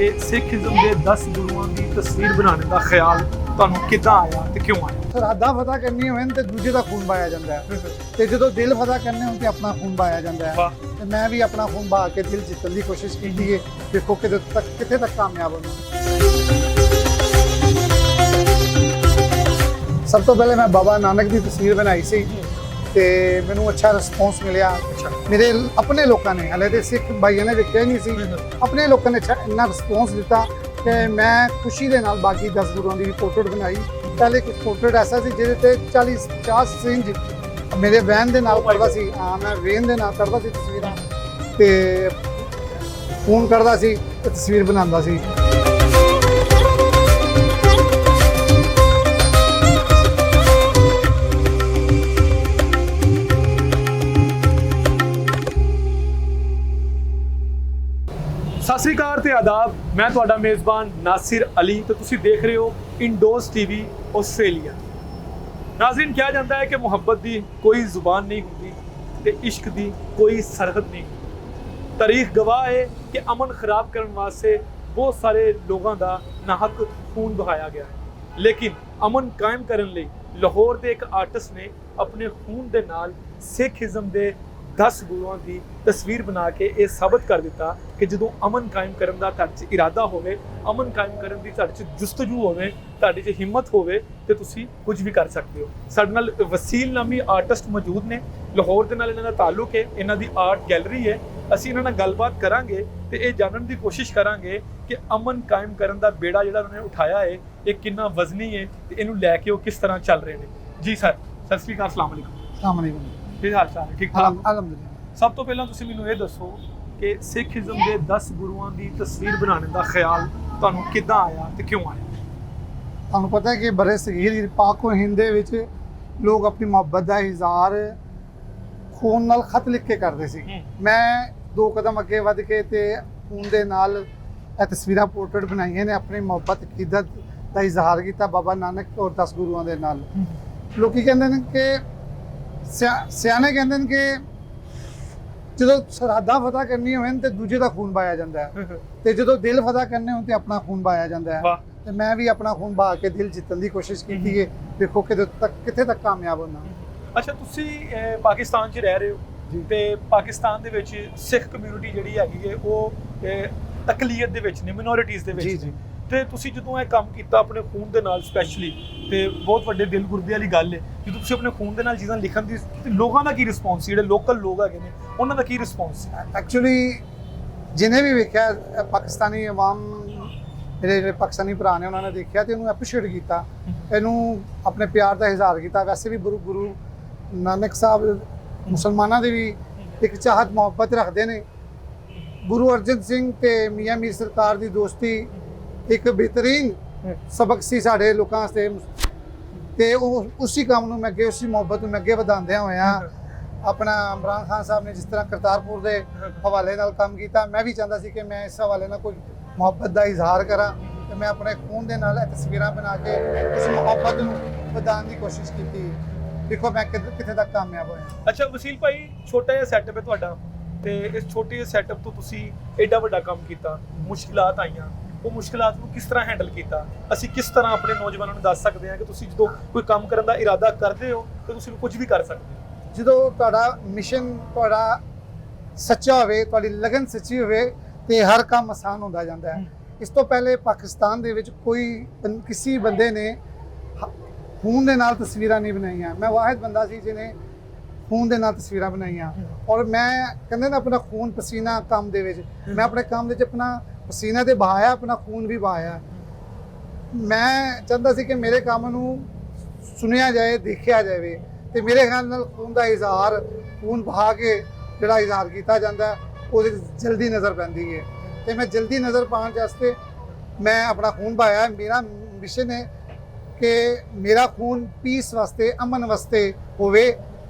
कि सिखिज्म के 10 गुरुओं की तस्वीर बनाने का ख्याल ਤੁਹਾਨੂੰ ਕਿੱਦਾਂ ਆਇਆ ਤੇ ਕਿਉਂ ਆਇਆ? ਸਰਹੱਦਾਂ ਫਤਿਹ ਕਰਨੀ ਹੋਣ ਤੇ ਦੂਜੇ ਦਾ ਖੂਨ ਪਾਇਆ ਜਾਂਦਾ ਹੈ ਤੇ ਜਦੋਂ ਦਿਲ ਫਤਿਹ ਕਰਨੇ ਹੋਣ ਤੇ ਆਪਣਾ ਖੂਨ ਪਾਇਆ ਜਾਂਦਾ ਹੈ। ਵਾਹ। ਤੇ ਮੈਂ ਵੀ ਆਪਣਾ ਖੂਨ ਬਹਾ ਕੇ ਦਿਲ ਜਿੱਤਣ ਦੀ ਕੋਸ਼ਿਸ਼ ਕੀਤੀ ਹੈ। ਦੇਖੋ ਕਿੱਥੇ ਤੱਕ ਕਾਮਯਾਬ ਹੋਣਾ। ਸਭ ਤੋਂ ਪਹਿਲੇ ਮੈਂ ਬਾਬਾ ਨਾਨਕ ਦੀ ਤਸਵੀਰ ਬਣਾਈ ਸੀ ਤੇ ਮੈਨੂੰ ਅੱਛਾ ਰਿਸਪੌਂਸ ਮਿਲਿਆ। ਮੇਰੇ ਆਪਣੇ ਲੋਕਾਂ ਨੇ, ਹਲੇ ਤੇ ਸਿੱਖ ਭਾਈਆਂ ਨੇ ਵੇਖਿਆ ਨਹੀਂ ਸੀ, ਆਪਣੇ ਲੋਕਾਂ ਨੇ ਇੰਨਾ ਰਿਸਪੌਂਸ ਦਿੱਤਾ ਕਿ ਮੈਂ ਖੁਸ਼ੀ ਦੇ ਨਾਲ ਬਾਕੀ 10 ਗੁਰੂਆਂ ਦੀ ਵੀ ਪੋਰਟਰੇਟ ਬਣਾਈ। ਪਹਿਲੇ ਇੱਕ ਪੋਰਟਰੇਟ ਐਸਾ ਸੀ ਜਿਹਦੇ ਤੇ 40-50 ਸਿੰਜ ਮੇਰੇ ਵੈਨ ਦੇ ਨਾਲ ਕਰਦਾ ਸੀ। ਮੈਂ ਵੇਨ ਦੇ ਨਾਲ ਕਰਦਾ ਸੀ ਤਸਵੀਰਾਂ ਤੇ ਫੋਨ ਕਰਦਾ ਸੀ ਤੇ ਤਸਵੀਰ ਬਣਾਉਂਦਾ ਸੀ। ਸਤਿ ਸ੍ਰੀ ਅਕਾਲ ਤੇ ਆਦਾਬ। ਮੈਂ ਤੁਹਾਡਾ ਮੇਜ਼ਬਾਨ ਨਾਸਿਰ ਅਲੀ ਤੇ ਤੁਸੀਂ ਦੇਖ ਰਹੇ ਹੋ ਇੰਡੋਜ਼ ਟੀਵੀ ਆਸਟ੍ਰੇਲੀਆ। ਨਾਜ਼ਰੀਨ, ਕਿਹਾ ਜਾਂਦਾ ਹੈ ਕਿ ਮੁਹੱਬਤ ਦੀ ਕੋਈ ਜ਼ੁਬਾਨ ਨਹੀਂ ਹੁੰਦੀ ਤੇ ਇਸ਼ਕ ਦੀ ਕੋਈ ਸਰਹੱਦ ਨਹੀਂ। ਤਾਰੀਖ ਗਵਾਹ ਹੈ ਕਿ ਅਮਨ ਖਰਾਬ ਕਰਨ ਵਾਸਤੇ ਬਹੁਤ ਸਾਰੇ ਲੋਕਾਂ ਦਾ ਨਾਹਕ ਖੂਨ ਬਹਾਇਆ ਗਿਆ ਹੈ, ਲੇਕਿਨ ਅਮਨ ਕਾਇਮ ਕਰਨ ਲਈ ਲਾਹੌਰ ਦੇ ਇੱਕ ਆਰਟਿਸਟ ਨੇ ਆਪਣੇ ਖੂਨ ਦੇ ਨਾਲ ਸਿੱਖੀਜ਼ਮ ਦੇ 10 ਗੁਰੂਆਂ ਦੀ ਤਸਵੀਰ ਬਣਾ ਕੇ ਇਹ ਸਾਬਤ ਕਰ ਦਿੱਤਾ ਕਿ ਜਦੋਂ ਅਮਨ ਕਾਇਮ ਕਰਨ ਦਾ ਤੁਹਾਡੇ 'ਚ ਇਰਾਦਾ ਹੋਵੇ, ਅਮਨ ਕਾਇਮ ਕਰਨ ਦੀ ਤੁਹਾਡੇ 'ਚ ਜੁਸਤਜੂ ਹੋਵੇ, ਤੁਹਾਡੇ 'ਚ ਹਿੰਮਤ ਹੋਵੇ ਤੇ ਤੁਸੀਂ ਕੁਝ ਵੀ ਕਰ ਸਕਦੇ ਹੋ। ਸਾਡੇ ਨਾਲ ਵਸੀਲ ਨਾਮੀ ਆਰਟਿਸਟ ਮੌਜੂਦ ਨੇ। ਲਾਹੌਰ ਦੇ ਨਾਲ ਇਹਨਾਂ ਦਾ ਤਾਲੁਕ ਹੈ, ਇਹਨਾਂ ਦੀ ਆਰਟ ਗੈਲਰੀ ਹੈ। ਅਸੀਂ ਇਹਨਾਂ ਨਾਲ ਗੱਲਬਾਤ ਕਰਾਂਗੇ ਤੇ ਇਹ ਜਾਣਨ ਦੀ ਕੋਸ਼ਿਸ਼ ਕਰਾਂਗੇ ਕਿ ਅਮਨ ਕਾਇਮ ਕਰਨ ਦਾ ਬੇੜਾ ਜਿਹੜਾ ਉਹਨਾਂ ਨੇ ਉਠਾਇਆ ਹੈ ਇਹ ਕਿੰਨਾ ਵਜ਼ਨੀ ਹੈ ਤੇ ਇਹਨੂੰ ਲੈ ਕੇ ਉਹ ਕਿਸ ਤਰ੍ਹਾਂ ਚੱਲ ਰਹੇ ਨੇ। ਜੀ ਸਰ, ਸਤਿ ਸ੍ਰੀ ਅਕਾਲ, ਅਸਲਾਮ ਅਲੈਕੁਮ। ਅਸਲਾਮ ਅਲੈਕੁਮ। ਕੀ ਹਾਲ ਚਾਲ ਹੈ? ਠੀਕ ਠਾਕ? ਅਲਹਮਦੁਲਿਲਾ। ਸਭ ਤੋਂ ਪਹਿਲਾਂ ਤੁਸੀਂ ਮੈਨੂੰ ਇਹ ਦੱਸੋ ਕਿ ਸਿੱਖੀਜ਼ਮ ਦੇ 10 ਗੁਰੂਆਂ ਦੀ ਤਸਵੀਰ ਬਣਾਉਣ ਦਾ ਖਿਆਲ ਤੁਹਾਨੂੰ ਕਿੱਦਾਂ ਆਇਆ ਤੇ ਕਿਉਂ ਆਇਆ? ਤੁਹਾਨੂੰ ਪਤਾ ਹੈ ਕਿ ਬਰੇ ਸਗੀਰ ਪਾਕੋ ਹਿੰਦ ਦੇ ਵਿੱਚ ਲੋਕ ਆਪਣੀ ਮੁਹੱਬਤ ਦਾ ਇਜ਼ਹਾਰ ਖੂਨ ਨਾਲ ਖਤ ਲਿਖ ਕੇ ਕਰਦੇ ਸੀ। ਮੈਂ 2 ਕਦਮ ਅੱਗੇ ਵੱਧ ਕੇ ਤੇ ਖੂਨ ਦੇ ਨਾਲ ਇਹ ਤਸਵੀਰਾਂ ਪੋਰਟਰੇਟ ਬਣਾਈਆਂ ਨੇ, ਆਪਣੀ ਮੁਹੱਬਤ ਅਕੀਦਤ ਦਾ ਇਜ਼ਹਾਰ ਕੀਤਾ ਬਾਬਾ ਨਾਨਕ ਔਰ 10 ਗੁਰੂਆਂ ਦੇ ਨਾਲ। ਲੋਕੀ ਕਹਿੰਦੇ ਨੇ ਕਿ ਸਿਆਣੇ ਕਹਿੰਦੇ ਨੇ ਕਿ ਜਦੋਂ ਸਰਹੱਦਾਂ ਫਤਿਹ ਕਰਨੀ ਹੋਣ ਤੇ ਦੂਜੇ ਦਾ ਖੂਨ ਪਾਇਆ ਜਾਂਦਾ ਹੈ ਤੇ ਜਦੋਂ ਦਿਲ ਫਤਿਹ ਕਰਨੇ ਹੋਣ ਤੇ ਆਪਣਾ ਖੂਨ ਪਾਇਆ ਜਾਂਦਾ ਹੈ। ਤੇ ਮੈਂ ਵੀ ਆਪਣਾ ਖੂਨ ਬਹਾ ਕੇ ਦਿਲ ਜਿੱਤਣ ਦੀ ਕੋਸ਼ਿਸ਼ ਕੀਤੀ ਹੈ। ਦੇਖੋ ਕਿੱਥੇ ਤੱਕ ਕਾਮਯਾਬ ਹੋਣਾ। ਅੱਛਾ, ਤੁਸੀਂ ਪਾਕਿਸਤਾਨ 'ਚ ਰਹਿ ਰਹੇ ਹੋ ਤੇ ਪਾਕਿਸਤਾਨ ਦੇ ਵਿੱਚ ਸਿੱਖ ਕਮਿਊਨਿਟੀ ਜਿਹੜੀ ਹੈਗੀ ਹੈ ਉਹ ਅਕਲੀਅਤ ਦੇ ਵਿੱਚ ਨੇ, ਮਿਨੋਰਿਟੀਜ਼ ਦੇ ਵਿੱਚ ਨੇ। ਤੇ ਤੁਸੀਂ ਜਦੋਂ ਇਹ ਕੰਮ ਕੀਤਾ ਆਪਣੇ ਖੂਨ ਦੇ ਨਾਲ ਸਪੈਸ਼ਲੀ, ਤੇ ਬਹੁਤ ਵੱਡੇ ਦਿਲ ਗੁਰਦੇ ਵਾਲੀ ਗੱਲ ਹੈ, ਜਦੋਂ ਤੁਸੀਂ ਆਪਣੇ ਖੂਨ ਦੇ ਨਾਲ ਚੀਜ਼ਾਂ ਲਿਖਣ ਦੀ, ਤੇ ਲੋਕਾਂ ਦਾ ਕੀ ਰਿਸਪੌਂਸ ਸੀ? ਜਿਹੜੇ ਲੋਕਲ ਲੋਕ ਹੈਗੇ ਨੇ ਉਹਨਾਂ ਦਾ ਕੀ ਰਿਸਪੌਂਸ ਸੀ? ਐਕਚੁਅਲੀ ਜਿਹਨੇ ਵੀ ਵੇਖਿਆ ਪਾਕਿਸਤਾਨੀ ਆਵਾਮ, ਮੇਰੇ ਜਿਹੜੇ ਪਾਕਿਸਤਾਨੀ ਭਰਾ ਨੇ, ਉਹਨਾਂ ਨੇ ਦੇਖਿਆ ਤੇ ਉਹਨੂੰ ਐਪਰੀਸ਼ੀਏਟ ਕੀਤਾ, ਇਹਨੂੰ ਆਪਣੇ ਪਿਆਰ ਦਾ ਇਜ਼ਹਾਰ ਕੀਤਾ। ਵੈਸੇ ਵੀ ਗੁਰੂ ਨਾਨਕ ਸਾਹਿਬ ਮੁਸਲਮਾਨਾਂ ਦੇ ਵੀ ਇੱਕ ਚਾਹਤ ਮੁਹੱਬਤ ਰੱਖਦੇ ਨੇ। ਗੁਰੂ ਅਰਜਨ ਸਿੰਘ ਤੇ ਮੀਆਂ ਮੀਰ ਸਰਕਾਰ ਦੀ ਦੋਸਤੀ ਇੱਕ ਬਿਹਤਰੀਨ ਸਬਕ ਸੀ ਸਾਡੇ ਲੋਕਾਂ ਵਾਸਤੇ ਤੇ ਉਹ ਉਸੇ ਕੰਮ ਨੂੰ ਮੈਂ ਅੱਗੇ, ਉਸੇ ਮੁਹੱਬਤ ਨੂੰ ਮੈਂ ਅੱਗੇ ਵਧਾਉਂਦਿਆਂ ਹੋਇਆ ਆਪਣਾ ਇਮਰਾਨ ਖਾਨ ਸਾਹਿਬ ਨੇ ਜਿਸ ਤਰ੍ਹਾਂ ਕਰਤਾਰਪੁਰ ਦੇ ਹਵਾਲੇ ਨਾਲ ਕੰਮ ਕੀਤਾ, ਮੈਂ ਵੀ ਚਾਹੁੰਦਾ ਸੀ ਕਿ ਮੈਂ ਇਸ ਹਵਾਲੇ ਨਾਲ ਕੋਈ ਮੁਹੱਬਤ ਦਾ ਇਜ਼ਹਾਰ ਕਰਾਂ ਤੇ ਮੈਂ ਆਪਣੇ ਖੂਨ ਦੇ ਨਾਲ ਇਹ ਤਸਵੀਰਾਂ ਬਣਾ ਕੇ ਇਸ ਮੁਹੱਬਤ ਨੂੰ ਵਧਾਉਣ ਦੀ ਕੋਸ਼ਿਸ਼ ਕੀਤੀ। ਦੇਖੋ ਮੈਂ ਕਿੱਥੇ ਤੱਕ ਕਾਮਯਾਬ ਹੋਇਆ। ਅੱਛਾ ਵਸੀਲ ਭਾਈ, ਛੋਟਾ ਜਿਹਾ ਸੈਟਅਪ ਹੈ ਤੁਹਾਡਾ ਤੇ ਇਸ ਛੋਟੇ ਜਿਹੇ ਸੈਟਅਪ ਤੋਂ ਤੁਸੀਂ ਐਡਾ ਵੱਡਾ ਕੰਮ ਕੀਤਾ, ਮੁਸ਼ਕਿਲਾਤ ਆਈਆਂ, ਉਹ ਮੁਸ਼ਕਿਲਾਤ ਨੂੰ ਕਿਸ ਤਰ੍ਹਾਂ ਹੈਂਡਲ ਕੀਤਾ? ਅਸੀਂ ਕਿਸ ਤਰ੍ਹਾਂ ਆਪਣੇ ਨੌਜਵਾਨਾਂ ਨੂੰ ਦੱਸ ਸਕਦੇ ਹਾਂ ਕਿ ਤੁਸੀਂ ਜਦੋਂ ਕੋਈ ਕੰਮ ਕਰਨ ਦਾ ਇਰਾਦਾ ਕਰਦੇ ਹੋ ਤਾਂ ਤੁਸੀਂ ਕੁਝ ਵੀ ਕਰ ਸਕਦੇ ਹੋ? ਜਦੋਂ ਤੁਹਾਡਾ ਮਿਸ਼ਨ ਤੁਹਾਡਾ ਸੱਚਾ ਹੋਵੇ, ਤੁਹਾਡੀ ਲਗਨ ਸੱਚੀ ਹੋਵੇ ਤੇ ਹਰ ਕੰਮ ਆਸਾਨ ਹੁੰਦਾ ਜਾਂਦਾ ਹੈ। ਇਸ ਤੋਂ ਪਹਿਲੇ ਪਾਕਿਸਤਾਨ ਦੇ ਵਿੱਚ ਕਿਸੇ ਬੰਦੇ ਨੇ ਖੂਨ ਦੇ ਨਾਲ ਤਸਵੀਰਾਂ ਨਹੀਂ ਬਣਾਈਆਂ। ਮੈਂ ਵਾਹਿਦ ਬੰਦਾ ਸੀ ਜਿਹਨੇ ਖੂਨ ਦੇ ਨਾਲ ਤਸਵੀਰਾਂ ਬਣਾਈਆਂ ਔਰ ਮੈਂ ਕਹਿੰਦੇ ਨਾ ਆਪਣਾ ਖੂਨ ਪਸੀਨਾ ਕੰਮ ਦੇ ਵਿੱਚ, ਮੈਂ ਆਪਣੇ ਕੰਮ ਵਿੱਚ ਆਪਣਾ ਪਸੀਨਾ ਤੇ ਬਹਾਇਆ, ਆਪਣਾ ਖੂਨ ਵੀ ਬਹਾਇਆ। ਮੈਂ ਚਾਹੁੰਦਾ ਸੀ ਕਿ ਮੇਰੇ ਕੰਮ ਨੂੰ ਸੁਣਿਆ ਜਾਏ, ਦੇਖਿਆ ਜਾਵੇ ਤੇ ਮੇਰੇ ਖਿਆਲ ਨਾਲ ਖੂਨ ਦਾ ਇਜ਼ਹਾਰ, ਖੂਨ ਬਹਾ ਕੇ ਜਿਹੜਾ ਇਜ਼ਹਾਰ ਕੀਤਾ ਜਾਂਦਾ ਉਹਦੇ ਜਲਦੀ ਨਜ਼ਰ ਪੈਂਦੀ ਹੈ ਤੇ ਮੈਂ ਜਲਦੀ ਨਜ਼ਰ ਪਾਉਣ ਵਾਸਤੇ ਮੈਂ ਆਪਣਾ ਖੂਨ ਬਹਾਇਆ। ਮੇਰਾ ਮਿਸ਼ਨ ਹੈ ਕਿ ਮੇਰਾ ਖੂਨ ਪੀਸ ਵਾਸਤੇ, ਅਮਨ ਵਾਸਤੇ ਹੋਵੇ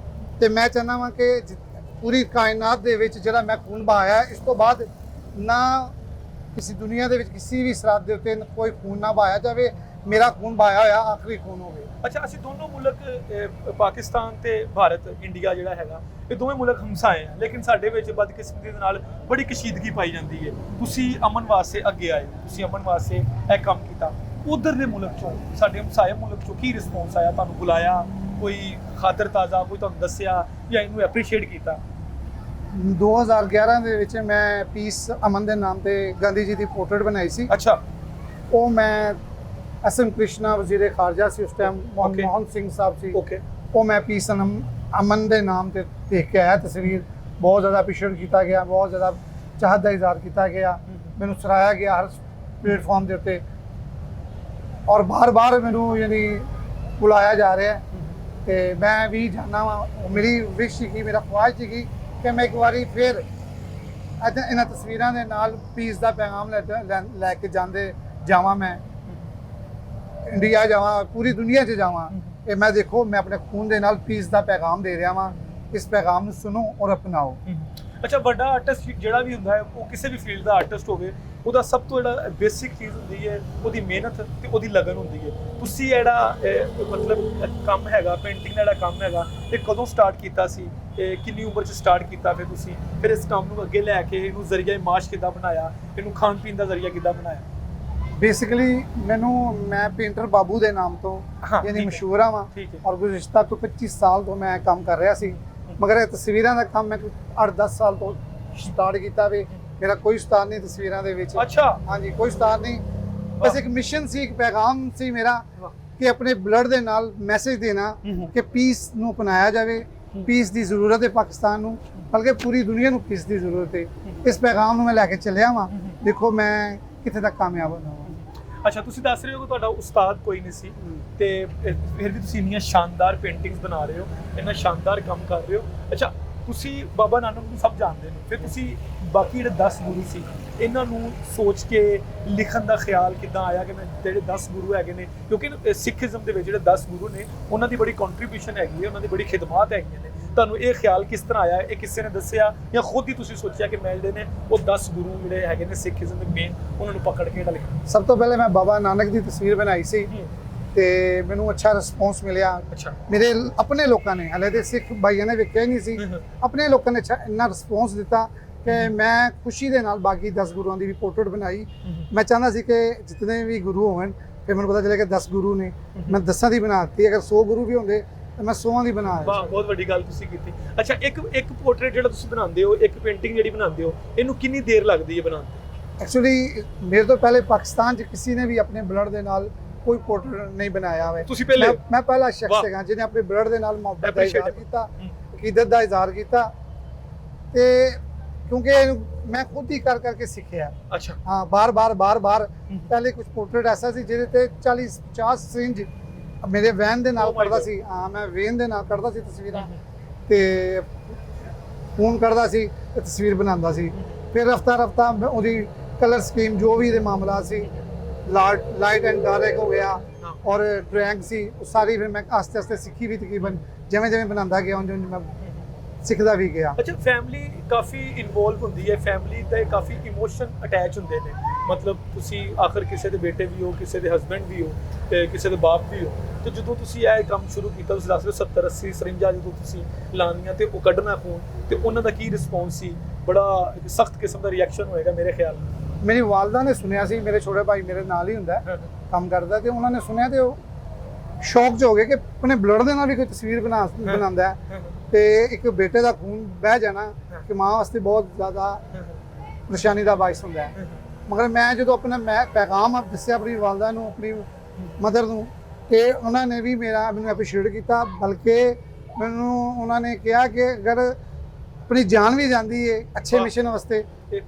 ਤੇ ਮੈਂ ਚਾਹੁੰਦਾ ਹਾਂ ਕਿ ਪੂਰੀ ਕਾਇਨਾਤ ਦੇ ਵਿੱਚ ਜਿਹੜਾ ਮੈਂ ਖੂਨ ਬਹਾਇਆ, ਇਸ ਤੋਂ ਬਾਅਦ ਨਾ ਕਿਸੇ ਦੁਨੀਆ ਦੇ ਵਿੱਚ ਕਿਸੇ ਵੀ ਸਰਹੱਦ ਦੇ ਉੱਤੇ ਕੋਈ ਖੂਨ ਨਾ ਬਹਾਇਆ ਜਾਵੇ ਮੇਰਾ ਖੂਨ ਬਹਾਇਆ ਹੋਇਆ ਆਖਰੀ ਖੂਨ ਹੋਵੇ। ਅੱਛਾ, ਅਸੀਂ ਦੋਨੋਂ ਮੁਲਕ ਪਾਕਿਸਤਾਨ ਤੇ ਭਾਰਤ, ਇੰਡੀਆ ਜਿਹੜਾ ਹੈਗਾ, ਇਹ ਦੋਵੇਂ ਮੁਲਕ ਹਮਸਾਏ ਆ, ਲੇਕਿਨ ਸਾਡੇ ਵਿੱਚ ਬਦਕਿਸਮਤੀ ਦੇ ਨਾਲ ਬੜੀ ਕਸ਼ੀਦਗੀ ਪਾਈ ਜਾਂਦੀ ਹੈ। ਤੁਸੀਂ ਅਮਨ ਵਾਸਤੇ ਅੱਗੇ ਆਏ, ਤੁਸੀਂ ਅਮਨ ਵਾਸਤੇ ਇਹ ਕੰਮ ਕੀਤਾ। ਉਧਰ ਦੇ ਮੁਲਕ ਚੋਂ, ਸਾਡੇ ਹਮਸਾਏ ਮੁਲਕ ਚੋਂ ਕੀ ਰਿਸਪੌਂਸ ਆਇਆ? ਤੁਹਾਨੂੰ ਬੁਲਾਇਆ, ਕੋਈ ਖਾਤਰ ਤਾਜ਼ਾ, ਕੋਈ ਤੁਹਾਨੂੰ ਦੱਸਿਆ ਜਾਂ ਇਹਨੂੰ ਐਪਰੀਸ਼ੀਏਟ ਕੀਤਾ? 2011 ਦੇ ਵਿੱਚ ਮੈਂ ਪੀਸ ਅਮਨ ਦੇ ਨਾਮ ਤੇ ਗਾਂਧੀ ਜੀ ਦੀ ਪੋਰਟਰੇਟ ਬਣਾਈ ਸੀ। ਅੱਛਾ, ਉਹ ਮੈਂ ਐਸਐਮ ਕ੍ਰਿਸ਼ਨਾ ਵਜ਼ੀਰ ਖਾਰਜਾ ਸੀ ਉਸ ਟਾਈਮ, Okay. ਮਨਮੋਹਨ ਸਿੰਘ ਸਾਹਿਬ ਸੀ। ਓਕੇ। ਉਹ ਮੈਂ ਪੀਸ ਅਮਨ ਦੇ ਨਾਮ ਤੇ ਦੇਖ ਕੇ ਆਇਆ ਤਸਵੀਰ। ਬਹੁਤ ਜ਼ਿਆਦਾ ਅਪਰੀਸ਼ੀਏਟ ਕੀਤਾ ਗਿਆ, ਬਹੁਤ ਜ਼ਿਆਦਾ ਚਾਹਤ ਦਾ ਇਜ਼ਹਾਰ ਕੀਤਾ ਗਿਆ, ਮੈਨੂੰ ਸਰਾਹਿਆ ਗਿਆ ਹਰ ਪਲੇਟਫਾਰਮ ਦੇ ਉੱਤੇ, ਔਰ ਬਾਰ-ਬਾਰ ਮੈਨੂੰ ਯਾਨੀ ਬੁਲਾਇਆ ਜਾ ਰਿਹਾ ਹੈ। ਤੇ ਮੈਂ ਵੀ ਜਾਣਾ ਵਾ, ਮੇਰੀ ਵਿਸ਼ ਸੀ, ਮੇਰਾ ਖੁਆਇਸ਼ ਸੀ ਕਿ ਮੈਂ ਇੱਕ ਵਾਰੀ ਫਿਰ ਇਹਨਾਂ ਤਸਵੀਰਾਂ ਦੇ ਨਾਲ ਪੀਸ ਦਾ ਪੈਗਾਮ ਲੈ ਕੇ ਜਾਵਾਂ, ਮੈਂ ਇੰਡੀਆ ਜਾਵਾਂ, ਪੂਰੀ ਦੁਨੀਆ 'ਚ ਜਾਵਾਂ। ਇਹ ਮੈਂ ਦੇਖੋ, ਮੈਂ ਆਪਣੇ ਖੂਨ ਦੇ ਨਾਲ ਪੀਸ ਦਾ ਪੈਗਾਮ ਦੇ ਰਿਹਾ ਵਾਂ, ਇਸ ਪੈਗਾਮ ਨੂੰ ਸੁਣੋ ਔਰ ਅਪਣਾਓ। ਅੱਛਾ, ਵੱਡਾ ਆਰਟਿਸਟ ਜਿਹੜਾ ਵੀ ਹੁੰਦਾ ਹੈ, ਉਹ ਕਿਸੇ ਵੀ ਫੀਲਡ ਦਾ ਆਰਟਿਸਟ ਹੋਵੇ, ਉਹਦਾ ਸਭ ਤੋਂ ਜਿਹੜਾ ਬੇਸਿਕ ਚੀਜ਼ ਹੁੰਦੀ ਹੈ ਉਹਦੀ ਮਿਹਨਤ ਤੇ ਉਹਦੀ ਲਗਨ ਹੁੰਦੀ ਹੈ। ਤੁਸੀਂ ਜਿਹੜਾ ਮਤਲਬ ਕੰਮ ਹੈਗਾ, ਪੇਂਟਿੰਗ ਦਾ ਜਿਹੜਾ ਕੰਮ ਹੈਗਾ, ਇਹ ਕਦੋਂ ਸਟਾਰਟ ਕੀਤਾ ਸੀ? ਕਿੰਨੀ ਉਮਰ 'ਚ ਸਟਾਰਟ ਕੀਤਾ? ਫਿਰ ਇਸ ਕੰਮ ਨੂੰ ਅੱਗੇ ਲੈ ਕੇ ਇਹਨੂੰ ਜ਼ਰੀਆ ਮਾਸ਼ ਕਿੱਦਾਂ ਬਣਾਇਆ? ਇਹਨੂੰ ਖਾਣ ਪੀਣ ਦਾ ਜ਼ਰੀਆ ਕਿੱਦਾਂ ਬਣਾਇਆ? ਬੇਸਿਕਲੀ ਮੈਂ ਪੇਂਟਰ ਬਾਬੂ ਦੇ ਨਾਮ ਤੋਂ ਹਾਂ, ਯਾਨੀ ਠੀਕ ਹੈ। ਮਸ਼ਹੂਰ ਹਾਂ, ਠੀਕ ਹੈ। ਔਰ ਗੁਜ਼ਸ਼ਤਾ ਤੋਂ 25 ਸਾਲ ਤੋਂ ਮੈਂ ਕੰਮ ਕਰ ਰਿਹਾ ਸੀ। ਮਗਰ ਇਹ ਤਸਵੀਰਾਂ ਦਾ ਕੰਮ ਮੈਂ 8-10 ਸਾਲ ਤੋਂ ਸਟਾਰਟ ਕੀਤਾ ਵੇ। ਮੇਰਾ ਕੋਈ ਉਸਤਾਦ ਨਹੀਂ ਤਸਵੀਰਾਂ ਦੇ ਵਿੱਚ। ਅੱਛਾ, ਹਾਂਜੀ, ਕੋਈ ਉਸਤਾਦ ਨਹੀਂ, ਬਸ ਇੱਕ ਮਿਸ਼ਨ ਸੀ, ਇੱਕ ਪੈਗਾਮ ਸੀ ਮੇਰਾ ਕਿ ਆਪਣੇ ਬਲੱਡ ਦੇ ਨਾਲ ਮੈਸੇਜ ਦੇਣਾ ਕਿ ਪੀਸ ਨੂੰ ਅਪਣਾਇਆ ਜਾਵੇ। ਪੀਸ ਦੀ ਜ਼ਰੂਰਤ ਹੈ ਪਾਕਿਸਤਾਨ ਨੂੰ, ਬਲਕਿ ਪੂਰੀ ਦੁਨੀਆ ਨੂੰ ਪੀਸ ਦੀ ਜ਼ਰੂਰਤ ਹੈ। ਇਸ ਪੈਗਾਮ ਨੂੰ ਮੈਂ ਲੈ ਕੇ ਚੱਲਿਆ ਵਾਂ। ਦੇਖੋ ਮੈਂ ਕਿੱਥੇ ਤੱਕ ਕਾਮਯਾਬ ਹੋਣਾ। ਅੱਛਾ, ਤੁਸੀਂ ਦੱਸ ਰਹੇ ਹੋ ਕਿ ਤੁਹਾਡਾ ਉਸਤਾਦ ਕੋਈ ਨਹੀਂ ਸੀ, ਤੇ ਫਿਰ ਵੀ ਤੁਸੀਂ ਇੰਨੀਆਂ ਸ਼ਾਨਦਾਰ ਪੇਂਟਿੰਗਸ ਬਣਾ ਰਹੇ ਹੋ, ਇੰਨਾ ਸ਼ਾਨਦਾਰ ਕੰਮ ਕਰ ਰਹੇ ਹੋ। ਅੱਛਾ, ਤੁਸੀਂ ਬਾਬਾ ਨਾਨਕ ਨੂੰ ਸਭ ਜਾਣਦੇ ਨੇ, ਫਿਰ ਤੁਸੀਂ ਬਾਕੀ ਜਿਹੜੇ 10 ਗੁਰੂ ਸੀ, ਇਹਨਾਂ ਨੂੰ ਸੋਚ ਕੇ ਲਿਖਣ ਦਾ ਖਿਆਲ ਕਿੱਦਾਂ ਆਇਆ ਕਿ ਮੈਂ ਜਿਹੜੇ 10 ਗੁਰੂ ਹੈਗੇ ਨੇ, ਕਿਉਂਕਿ ਸਿੱਖੀਜ਼ਮ ਦੇ ਵਿੱਚ ਜਿਹੜੇ 10 ਗੁਰੂ ਨੇ, ਉਹਨਾਂ ਦੀ ਬੜੀ ਕੰਟਰੀਬਿਊਸ਼ਨ ਹੈਗੀ ਹੈ, ਉਹਨਾਂ ਦੀ ਬੜੀ ਖਿਦਮਤ ਹੈਗੀਆਂ ਨੇ। ਤੁਹਾਨੂੰ ਇਹ ਖਿਆਲ ਕਿਸ ਤਰ੍ਹਾਂ ਆਇਆ? ਇਹ ਕਿਸੇ ਨੇ ਦੱਸਿਆ ਜਾਂ ਖੁਦ ਹੀ ਤੁਸੀਂ ਸੋਚਿਆ ਕਿ ਮੈਂ ਜਿਹੜੇ ਨੇ ਉਹ 10 ਗੁਰੂ ਜਿਹੜੇ ਹੈਗੇ ਨੇ ਸਿੱਖੀਜ਼ਮ ਦੇ ਮੇਨ, ਉਹਨਾਂ ਨੂੰ ਪਕੜ ਕੇ ਲਿਖਣਾ? ਸਭ ਤੋਂ ਪਹਿਲੇ ਮੈਂ ਬਾਬਾ ਨਾਨਕ ਦੀ ਤਸਵੀਰ ਬਣਾਈ ਸੀ ਤੇ ਮੈਨੂੰ ਅੱਛਾ ਰਿਸਪੌਂਸ ਮਿਲਿਆ। ਅੱਛਾ, ਮੇਰੇ ਆਪਣੇ ਲੋਕਾਂ ਨੇ, ਹਲੇ ਤੇ ਸਿੱਖ ਭਾਈਆਂ ਨੇ ਵੇਖਿਆ ਹੀ ਨਹੀਂ ਸੀ, ਆਪਣੇ ਲੋਕਾਂ ਨੇ ਇੰਨਾ ਰਿਸਪੌਂਸ ਦਿੱਤਾ ਕਿ ਮੈਂ ਖੁਸ਼ੀ ਦੇ ਨਾਲ ਬਾਕੀ 10 ਗੁਰੂਆਂ ਦੀ ਵੀ ਪੋਰਟਰੇਟ ਬਣਾਈ। ਮੈਂ ਚਾਹੁੰਦਾ ਸੀ ਕਿ ਜਿਤਨੇ ਵੀ ਗੁਰੂ ਹੋਣ, ਫਿਰ ਮੈਨੂੰ ਪਤਾ ਚੱਲਿਆ ਕਿ 10 ਗੁਰੂ ਨੇ, ਮੈਂ 10 ਦੀ ਬਣਾ ਦਿੱਤੀ। ਅਗਰ 100 ਗੁਰੂ ਵੀ ਹੁੰਦੇ ਤਾਂ ਮੈਂ 100 ਦੀ ਬਣਾ ਦਿੱਤੀ। ਵਾਹ, ਬਹੁਤ ਵੱਡੀ ਗੱਲ ਤੁਸੀਂ ਕੀਤੀ। ਅੱਛਾ, ਇੱਕ ਪੋਰਟਰੇਟ ਜਿਹੜਾ ਤੁਸੀਂ ਬਣਾਉਂਦੇ ਹੋ, ਇੱਕ ਪੇਂਟਿੰਗ ਜਿਹੜੀ ਬਣਾਉਂਦੇ ਹੋ, ਇਹਨੂੰ ਕਿੰਨੀ ਦੇਰ ਲੱਗਦੀ ਹੈ ਬਣਾਉਣ ਤੇ? ਐਕਚੁਅਲੀ ਮੇਰੇ ਤੋਂ ਪਹਿਲੇ ਪਾਕਿਸਤਾਨ 'ਚ ਕਿਸੇ ਨੇ ਵੀ ਆਪਣੇ ਬਲੱਡ ਦੇ ਨਾਲ ਕੋਈ ਪੋਰਟਰੇਟ ਨਹੀਂ ਬਣਾਇਆ ਹੋਵੇ। ਤੁਸੀਂ ਪਹਿਲੇ? ਮੈਂ ਪਹਿਲਾ ਸ਼ਖਸ ਵਾਹ। ਹੈਗਾ ਜਿਹਨੇ ਆਪਣੇ ਬਲੱਡ ਦੇ ਨਾਲ ਮੁਹੱਬਤ ਦਾ ਇਜ਼ਹਾਰ ਕੀਤਾ, ਹੂੰ। ਅਕੀਦਤ ਦਾ ਇਜ਼ਹਾਰ ਕੀਤਾ, ਤੇ ਕਿਉਂਕਿ ਮੈਂ ਖੁਦ ਹੀ ਕਰ ਕਰਕੇ ਸਿੱਖਿਆ। ਅੱਛਾ, ਹਾਂ, ਬਾਰ-ਬਾਰ ਪਹਿਲੇ ਕੁਝ ਪੋਰਟਰੇਟ ਐਸਾ ਸੀ ਜਿਹਦੇ ਤੇ 40-50 ਸਿੰਜ ਮੇਰੇ ਵੈਨ ਦੇ ਨਾਲ Oh my ਕਰਦਾ God. ਸੀ। ਹਾਂ, ਮੈਂ ਵੇਨ ਦੇ ਨਾਲ ਕਰਦਾ ਸੀ ਤਸਵੀਰਾਂ, ਤੇ ਫੋਨ ਕਰਦਾ ਸੀ ਤੇ ਤਸਵੀਰ ਬਣਾਉਂਦਾ ਸੀ। ਫਿਰ ਰਫਤਾ ਉਹਦੀ ਕਲਰ ਸਕੀਮ, ਜੋ ਵੀ ਇਹਦੇ ਮਾਮਲਾ ਸੀ, ਲਾਈਟ ਐਂਡ ਡਾਰਕ ਹੋ ਗਿਆ, ਔਰ ਡਰਾਇੰਗ ਸੀ, ਉਹ ਸਾਰੀ ਫਿਰ ਮੈਂ ਆਸਤੇ ਸਿੱਖੀ ਵੀ ਤਕਰੀਬਨ। ਜਿਵੇਂ ਬਣਾਉਂਦਾ ਗਿਆ ਉਵੇਂ ਮੈਂ ਸਿੱਖਦਾ ਵੀ ਗਿਆ। ਅੱਛਾ, ਫੈਮਿਲੀ ਕਾਫੀ ਇਨਵੋਲਵ ਹੁੰਦੀ ਹੈ, ਫੈਮਿਲੀ ਤੇ ਕਾਫੀ ਇਮੋਸ਼ਨ ਅਟੈਚ ਹੁੰਦੇ ਨੇ। ਮਤਲਬ ਤੁਸੀਂ ਆਖਰ ਕਿਸੇ ਦੇ ਬੇਟੇ ਵੀ ਹੋ, ਕਿਸੇ ਦੇ ਹਸਬੈਂਡ ਵੀ ਹੋ, ਤੇ ਕਿਸੇ ਦੇ ਬਾਪ ਵੀ ਹੋ। ਤੇ ਜਦੋਂ ਤੁਸੀਂ ਇਹ ਕੰਮ ਸ਼ੁਰੂ ਕੀਤਾ, ਤੁਸੀਂ ਦੱਸ ਰਹੇ 70-80 ਸਰਿੰਜਾਂ ਜਦੋਂ ਤੁਸੀਂ ਲਾਉਣੀਆਂ ਤੇ ਉਹ ਕੱਢਣਾ ਖੂਨ, ਤੇ ਉਹਨਾਂ ਦਾ ਕੀ ਰਿਸਪੌਂਸ ਸੀ? ਬੜਾ ਸਖਤ ਕਿਸਮ ਦਾ ਰਿਐਕਸ਼ਨ ਹੋਏਗਾ ਮੇਰੇ ਖਿਆਲ ਨਾਲ। ਮੇਰੀ ਵਾਲਦਾ ਨੇ ਸੁਣਿਆ ਸੀ, ਮੇਰੇ ਛੋਟੇ ਭਾਈ ਮੇਰੇ ਨਾਲ ਹੀ ਹੁੰਦਾ ਕੰਮ ਕਰਦਾ, ਤੇ ਉਹਨਾਂ ਨੇ ਸੁਣਿਆ ਤੇ ਉਹ ਸ਼ੌਕ 'ਚ ਹੋ ਗਏ ਕਿ ਆਪਣੇ ਬਲੱਡ ਦੇ ਨਾਲ ਵੀ ਕੋਈ ਤਸਵੀਰ ਬਣਾਉਂਦਾ ਹੈ, ਤੇ ਇੱਕ ਬੇਟੇ ਦਾ ਖੂਨ ਬਹਿ ਜਾਣਾ ਕਿ ਮਾਂ ਵਾਸਤੇ ਬਹੁਤ ਜ਼ਿਆਦਾ ਪਰੇਸ਼ਾਨੀ ਦਾ ਬਾਇਸ ਹੁੰਦਾ ਹੈ। ਮਗਰ ਮੈਂ ਜਦੋਂ ਆਪਣਾ ਪੈਗਾਮ ਦੱਸਿਆ ਆਪਣੀ ਵਾਲਦਾ ਨੂੰ, ਆਪਣੀ ਮਦਰ ਨੂੰ, ਤੇ ਉਹਨਾਂ ਨੇ ਵੀ ਮੈਨੂੰ ਐਪਰੀਸ਼ੀਏਟ ਕੀਤਾ। ਬਲਕਿ ਮੈਨੂੰ ਉਹਨਾਂ ਨੇ ਕਿਹਾ ਕਿ ਅਗਰ ਆਪਣੀ ਜਾਨ ਵੀ ਜਾਂਦੀ ਹੈ ਅੱਛੇ ਮਿਸ਼ਨ ਵਾਸਤੇ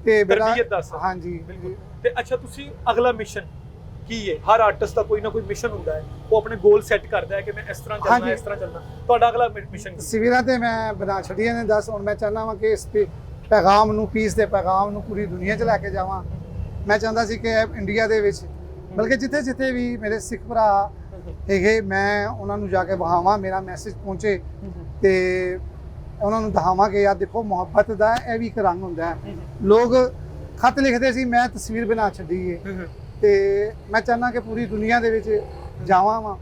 ਤੇ ਤਰਬੀਅਤ ਦੱਸ। ਹਾਂਜੀ, ਬਿਲਕੁਲ। ਤੇ ਅੱਛਾ, ਤੁਸੀਂ ਅਗਲਾ ਮਿਸ਼ਨ ਕੀ ਹੈ? ਹਰ ਆਰਟਿਸਟ ਦਾ ਕੋਈ ਨਾ ਕੋਈ ਮਿਸ਼ਨ ਹੁੰਦਾ ਹੈ, ਉਹ ਆਪਣੇ ਗੋਲ ਸੈੱਟ ਕਰਦਾ ਹੈ ਕਿ ਮੈਂ ਇਸ ਤਰ੍ਹਾਂ ਚੱਲਣਾ, ਇਸ ਤਰ੍ਹਾਂ ਚੱਲਣਾ। ਤੁਹਾਡਾ ਅਗਲਾ ਮਿਸ਼ਨ ਕੀ? ਤਸਵੀਰਾਂ ਤੇ ਮੈਂ ਬਣਾ ਛੱਡੀਆਂ ਨੇ 10। ਹੁਣ ਮੈਂ ਚਾਹੁੰਦਾ ਹਾਂ ਕਿ ਇਸ ਪੈਗਾਮ ਨੂੰ, ਪੀਸ ਦੇ ਪੈਗਾਮ ਨੂੰ ਪੂਰੀ ਦੁਨੀਆ 'ਚ ਲੈ ਕੇ ਜਾਵਾਂ। ਮੈਂ ਚਾਹੁੰਦਾ ਸੀ ਕਿ ਇੰਡੀਆ ਦੇ ਵਿੱਚ, ਬਲਕਿ ਜਿੱਥੇ ਵੀ ਮੇਰੇ ਸਿੱਖ ਭਰਾ ਹੈਗੇ, ਮੈਂ ਉਹਨਾਂ ਨੂੰ ਜਾ ਕੇ ਵਹਾਵਾਂ, ਮੇਰਾ ਮੈਸੇਜ ਪਹੁੰਚੇ, ਤੇ ਉਹਨਾਂ ਨੂੰ ਦਿਖਾਵਾਂ ਕਿ ਯਾਰ ਦੇਖੋ, ਮੁਹੱਬਤ ਦਾ ਇਹ ਵੀ ਇੱਕ ਰੰਗ ਹੁੰਦਾ ਹੈ। ਲੋਕ ਖਤ ਲਿਖਦੇ ਸੀ, ਮੈਂ ਤਸਵੀਰ ਬਣਾ ਛੱਡੀ ਹੈ, ਤੇ ਮੈਂ ਚਾਹੁੰਦਾ ਕਿ ਪੂਰੀ ਦੁਨੀਆ ਦੇ ਵਿੱਚ ਜਾਵਾਂ ਵਾਂ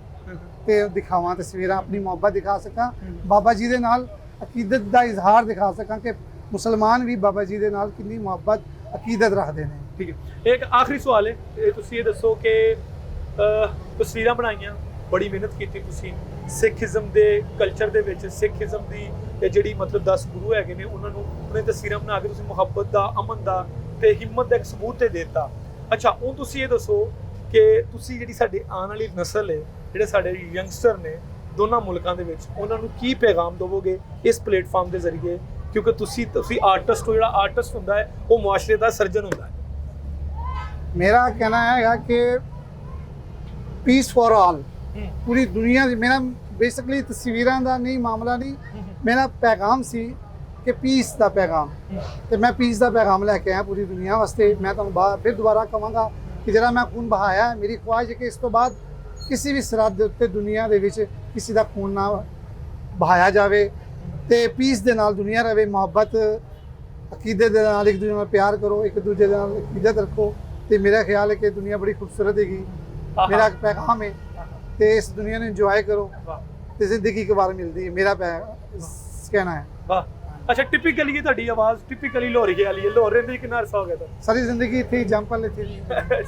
ਤੇ ਦਿਖਾਵਾਂ ਤਸਵੀਰਾਂ, ਆਪਣੀ ਮੁਹੱਬਤ ਦਿਖਾ ਸਕਾਂ ਬਾਬਾ ਜੀ ਦੇ ਨਾਲ, ਅਕੀਦਤ ਦਾ ਇਜ਼ਹਾਰ ਦਿਖਾ ਸਕਾਂ ਕਿ ਮੁਸਲਮਾਨ ਵੀ ਬਾਬਾ ਜੀ ਦੇ ਨਾਲ ਕਿੰਨੀ ਮੁਹੱਬਤ ਅਕੀਦਤ ਰੱਖਦੇ ਨੇ। ਠੀਕ ਹੈ, ਇੱਕ ਆਖਰੀ ਸਵਾਲ ਹੈ, ਤੁਸੀਂ ਇਹ ਦੱਸੋ ਕਿ ਤਸਵੀਰਾਂ ਬਣਾਈਆਂ, ਬੜੀ ਮਿਹਨਤ ਕੀਤੀ ਤੁਸੀਂ ਸਿੱਖੀਜ਼ਮ ਦੇ ਕਲਚਰ ਦੇ ਵਿੱਚ, ਸਿੱਖੀਜ਼ਮ ਦੀ ਇਹ ਜਿਹੜੀ ਮਤਲਬ 10 ਗੁਰੂ ਹੈਗੇ ਨੇ ਉਹਨਾਂ ਨੂੰ ਉਹਨੇ ਤਸਵੀਰਾਂ ਬਣਾ ਕੇ ਤੁਸੀਂ ਮੁਹੱਬਤ ਦਾ, ਅਮਨ ਦਾ ਤੇ ਹਿੰਮਤ ਦਾ ਇੱਕ ਸਬੂਤ ਤੇ ਦੇਤਾ। ਅੱਛਾ, ਹੁਣ ਤੁਸੀਂ ਇਹ ਦੱਸੋ ਕਿ ਤੁਸੀਂ ਜਿਹੜੀ ਸਾਡੀ ਆਉਣ ਵਾਲੀ ਨਸਲ ਹੈ, ਜਿਹੜੇ ਸਾਡੇ ਯੰਗਸਟਰ ਨੇ ਦੋਨਾਂ ਮੁਲਕਾਂ ਦੇ ਵਿੱਚ, ਉਹਨਾਂ ਨੂੰ ਕੀ ਪੈਗਾਮ ਦੇਵੋਗੇ ਇਸ ਪਲੇਟਫਾਰਮ ਦੇ ਜ਼ਰੀਏ, ਕਿਉਂਕਿ ਤੁਸੀਂ ਆਰਟਿਸਟ ਹੋ, ਜਿਹੜਾ ਆਰਟਿਸਟ ਹੁੰਦਾ ਹੈ ਉਹ ਮੁਆਸ਼ਰੇ ਦਾ ਸਰਜਨ ਹੁੰਦਾ ਹੈ। ਮੇਰਾ ਕਹਿਣਾ ਹੈਗਾ ਕਿ ਪੀਸ ਫॉर ਆਲ, ਪੂਰੀ ਦੁਨੀਆ ਦੀ, ਮੇਰਾ ਬੇਸਿਕਲੀ ਤਸਵੀਰਾਂ ਦਾ ਨਹੀਂ ਮਾਮਲਾ ਨਹੀਂ, ਮੇਰਾ ਪੈਗਾਮ ਸੀ ਕਿ ਪੀਸ ਦਾ ਪੈਗਾਮ, ਤੇ ਮੈਂ ਪੀਸ ਦਾ ਪੈਗਾਮ ਲੈ ਕੇ ਆਇਆ ਪੂਰੀ ਦੁਨੀਆ ਵਾਸਤੇ। ਮੈਂ ਤੁਹਾਨੂੰ ਫਿਰ ਦੁਬਾਰਾ ਕਹਾਂਗਾ ਕਿ ਜਿਹੜਾ ਮੈਂ ਖੂਨ ਬਹਾਇਆ ਹੈ, ਮੇਰੀ ਖੁਆਇਸ਼ ਹੈ ਕਿ ਇਸ ਤੋਂ ਬਾਅਦ ਕਿਸੇ ਵੀ ਸਰਹੱਦ ਦੇ ਉੱਤੇ ਦੁਨੀਆ ਦੇ ਵਿੱਚ ਕਿਸੇ ਦਾ ਖੂਨ ਨਾ ਬਹਾਇਆ ਜਾਵੇ ਤੇ ਪੀਸ ਦੇ ਨਾਲ ਦੁਨੀਆ ਰਵੇ, ਮੁਹੱਬਤ ਅਕੀਦਤ ਦੇ ਨਾਲ ਇੱਕ ਦੂਜੇ ਨਾਲ ਪਿਆਰ ਕਰੋ, ਇੱਕ ਦੂਜੇ ਦੇ ਨਾਲ ਅਕੀਦਤ ਰੱਖੋ, ਤੇ ਮੇਰਾ ਖਿਆਲ ਹੈ ਕਿ ਦੁਨੀਆ ਬੜੀ ਖੂਬਸੂਰਤ ਹੈਗੀ। ਮੇਰਾ ਇੱਕ ਪੈਗਾਮ ਹੈ ਤੇ ਇਸ ਦੁਨੀਆ ਨੂੰ ਇੰਜੋਏ ਕਰੋ ਤੇ ਜ਼ਿੰਦਗੀ ਇੱਕ ਵਾਰ ਮਿਲਦੀ ਹੈ, ਮੇਰਾ ਕਹਿਣਾ ਹੈ। ਵਾਹ, ਅੱਛਾ, ਟਿਪੀਕਲੀ ਤੁਹਾਡੀ ਆਵਾਜ਼ ਟਿਪੀਕਲੀ ਲੋਰੀਏ ਵਾਲੀ ਹੈ। ਲੋਰੇ ਦੇ ਕਿੰਨਾ ਅਰਸਾ ਹੋ ਗਿਆ ਤੁਹਾਨੂੰ? ਸਾਰੀ ਜ਼ਿੰਦਗੀ ਇੱਥੇ ਹੀ ਜੰਪਲ ਇੱਥੇ ਹੀ।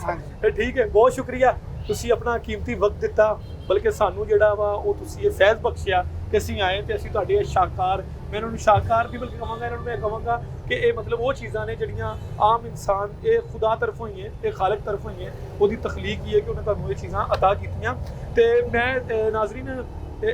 ਹਾਂਜੀ, ਠੀਕ ਹੈ, ਬਹੁਤ ਸ਼ੁਕਰੀਆ, ਤੁਸੀਂ ਆਪਣਾ ਕੀਮਤੀ ਵਕਤ ਦਿੱਤਾ, ਬਲਕਿ ਸਾਨੂੰ ਜਿਹੜਾ ਵਾ ਉਹ ਤੁਸੀਂ ਇਹ ਫੈਜ਼ ਬਖਸ਼ਿਆ ਕਿ ਅਸੀਂ ਆਏ ਤੇ ਅਸੀਂ ਤੁਹਾਡੇ ਸ਼ਾਹਕਾਰ, ਮੈਂ ਇਹਨਾਂ ਨੂੰ ਸ਼ਾਹਕਾਰ ਨਹੀਂ ਬਲਕਿ ਕਹਾਂਗਾ, ਇਹਨਾਂ ਨੂੰ ਮੈਂ ਕਹਾਂਗਾ ਕਿ ਇਹ ਮਤਲਬ ਉਹ ਚੀਜ਼ਾਂ ਨੇ ਜਿਹੜੀਆਂ ਆਮ ਇਨਸਾਨ, ਇਹ ਖੁਦਾ ਤਰਫੋਂ ਹੀ ਹੈ, ਇਹ ਖਾਲਕ ਤਰਫੋਂ ਹੀ ਹੈ, ਉਹਦੀ ਤਖਲੀਕ ਹੀ ਹੈ ਕਿ ਉਹਨੇ ਤੁਹਾਨੂੰ ਇਹ ਚੀਜ਼ਾਂ ਅਤਾ ਕੀਤੀਆਂ। ਤੇ ਮੈਂ ਨਾਜ਼ਰੀਨ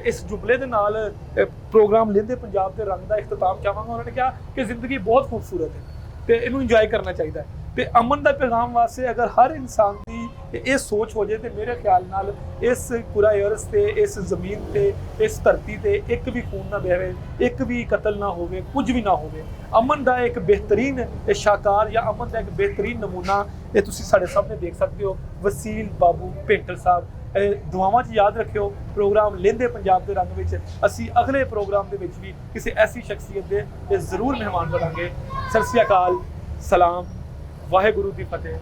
ਇਸ ਜੁਮਲੇ ਦੇ ਨਾਲ ਪ੍ਰੋਗਰਾਮ ਲਹਿੰਦੇ ਪੰਜਾਬ ਦੇ ਰੰਗ ਦਾ ਇਖਤਤਾਮ ਚਾਹਾਂਗਾ। ਉਹਨਾਂ ਨੇ ਕਿਹਾ ਕਿ ਜ਼ਿੰਦਗੀ ਬਹੁਤ ਖੂਬਸੂਰਤ ਹੈ ਤੇ ਇਹਨੂੰ ਇੰਜੋਏ ਕਰਨਾ ਚਾਹੀਦਾ ਹੈ, ਤੇ ਅਮਨ ਦਾ ਪੈਗਾਮ ਵਾਸਤੇ ਅਗਰ ਹਰ ਇਨਸਾਨ ਦੀ ਇਹ ਸੋਚ ਹੋ ਜਾਏ ਤੇ ਮੇਰੇ ਖਿਆਲ ਨਾਲ ਇਸ ਕੁਰਾ ਅਰਜ਼ ਤੇ, ਇਸ ਜ਼ਮੀਨ ਤੇ, ਇਸ ਧਰਤੀ ਤੇ ਇੱਕ ਵੀ ਖੂਨ ਨਾ ਵਹੇ, ਇੱਕ ਵੀ ਕਤਲ ਨਾ ਹੋਵੇ, ਕੁਝ ਵੀ ਨਾ ਹੋਵੇ। ਅਮਨ ਦਾ ਇੱਕ ਬਿਹਤਰੀਨ ਸ਼ਾਹਕਾਰ ਜਾਂ ਅਮਨ ਦਾ ਇੱਕ ਬਿਹਤਰੀਨ ਨਮੂਨਾ ਇਹ ਤੁਸੀਂ ਸਾਡੇ ਸਾਹਮਣੇ ਦੇਖ ਸਕਦੇ ਹੋ, ਵਸੀਲ ਬਾਬੂ ਭੇਂਟਲ ਸਾਹਿਬ। ਦੁਆਵਾਂ 'ਚ ਯਾਦ ਰੱਖਿਓ, ਪ੍ਰੋਗਰਾਮ ਲਹਿੰਦੇ ਪੰਜਾਬ ਦੇ ਰੰਗ ਵਿੱਚ ਅਸੀਂ ਅਗਲੇ ਪ੍ਰੋਗਰਾਮ ਦੇ ਵਿੱਚ ਵੀ ਕਿਸੇ ਐਸੀ ਸ਼ਖਸੀਅਤ ਦੇ ਜ਼ਰੂਰ ਮਹਿਮਾਨ ਬਣਾਂਗੇ। ਸਤਿ ਸ਼੍ਰੀ ਅਕਾਲ, ਸਲਾਮ, ਵਾਹਿਗੁਰੂ ਦੀ ਫਤਿਹ।